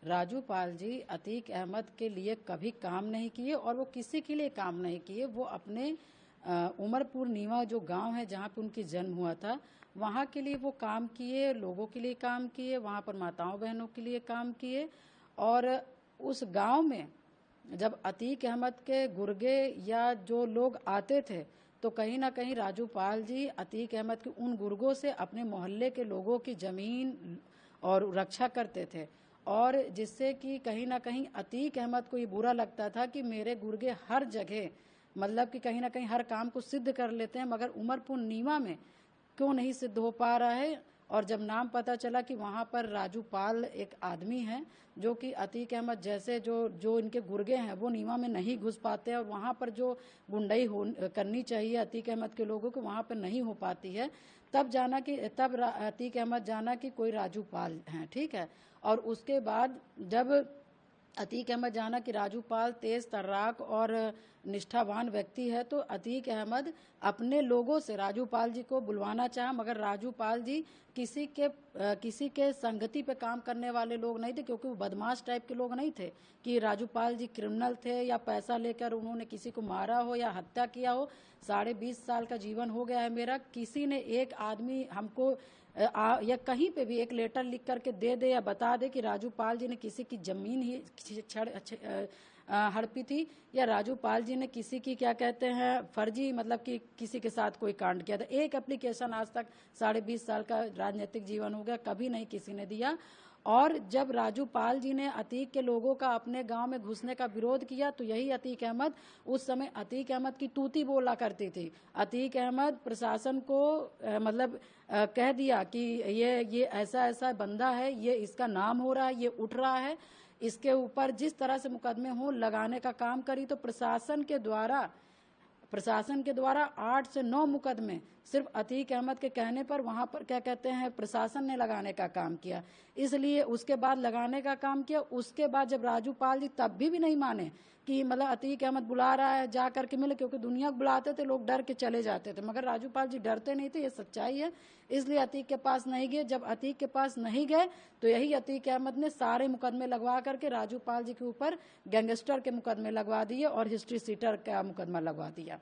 राजू पाल जी अतीक अहमद के लिए कभी काम नहीं किए और वो किसी के लिए काम नहीं किए। वो अपने उमरपुर नीवा जो गांव है जहां पे उनकी जन्म हुआ था वहां के लिए वो काम किए, लोगों के लिए काम किए, वहां पर माताओं बहनों के लिए काम किए। और उस गांव में जब अतीक अहमद के गुर्गे या जो लोग आते थे तो कहीं ना कहीं राजू पाल जी अतीक अहमद के उन गुर्गों से अपने मोहल्ले के लोगों की जमीन और रक्षा करते थे। और जिससे कि कहीं ना कहीं अतीक अहमद को ये बुरा लगता था कि मेरे गुर्गे हर जगह मतलब कि कहीं ना कहीं हर काम को सिद्ध कर लेते हैं मगर उमरपुर नीवा में क्यों नहीं सिद्ध हो पा रहा है। और जब नाम पता चला कि वहां पर राजू पाल एक आदमी है जो कि अतीक अहमद जैसे जो जो इनके गुर्गे हैं वो नीवा में नहीं घुस पाते और वहां पर जो गुंडाई करनी चाहिए अतीक अहमद के लोगों को वहां पर नहीं हो पाती है, तब अतीक अहमद जाना कि कोई राजू पाल हैं, ठीक है। और उसके बाद जब अतीक अहमद जाना कि राजू पाल तेज तर्राक और निष्ठावान व्यक्ति है तो अतीक अहमद अपने लोगों से राजू पाल जी को बुलवाना चाहा मगर राजू पाल जी किसी के संगति पे काम करने वाले लोग नहीं थे, क्योंकि वो बदमाश टाइप के लोग नहीं थे कि राजू पाल जी क्रिमिनल थे या पैसा लेकर उन्होंने किसी को मारा हो या हत्या किया हो। 20.5 साल का जीवन हो गया है मेरा, किसी ने एक आदमी हमको या कहीं पे भी एक लेटर लिख करके दे दे या बता दे कि राजू पाल जी ने किसी की जमीन ही हड़पी थी या राजू पाल जी ने किसी की क्या कहते हैं फर्जी मतलब कि किसी के साथ कोई कांड किया था। एक एप्लीकेशन आज तक 20.5 साल का राजनीतिक जीवन हो गया कभी नहीं किसी ने दिया। और जब राजू पाल जी ने अतीक के लोगों का अपने गांव में घुसने का विरोध किया तो यही अतीक अहमद उस समय अतीक अहमद की तूती बोला करती थी। अतीक अहमद प्रशासन को कह दिया कि ये ऐसा ऐसा बंदा है, ये इसका नाम हो रहा है, ये उठ रहा है, इसके ऊपर जिस तरह से मुकदमे हो लगाने का काम करी। तो प्रशासन के द्वारा 8 से 9 मुकदमे सिर्फ अतीक अहमद के कहने पर वहां पर क्या कहते हैं प्रशासन ने लगाने का काम किया। इसलिए उसके बाद लगाने का काम किया। उसके बाद जब राजू पाल जी तब भी नहीं माने कि मतलब अतीक अहमद बुला रहा है जा करके मिले, क्योंकि दुनिया को बुलाते थे लोग डर के चले जाते थे मगर राजू पाल जी डरते नहीं थे, ये सच्चाई है। इसलिए अतीक के पास नहीं गए। जब अतीक के पास नहीं गए तो यही अतीक अहमद ने सारे मुकदमे लगवा करके राजू पाल जी के ऊपर गैंगस्टर के मुकदमे लगवा दिए और हिस्ट्री सीटर का मुकदमा लगवा दिया।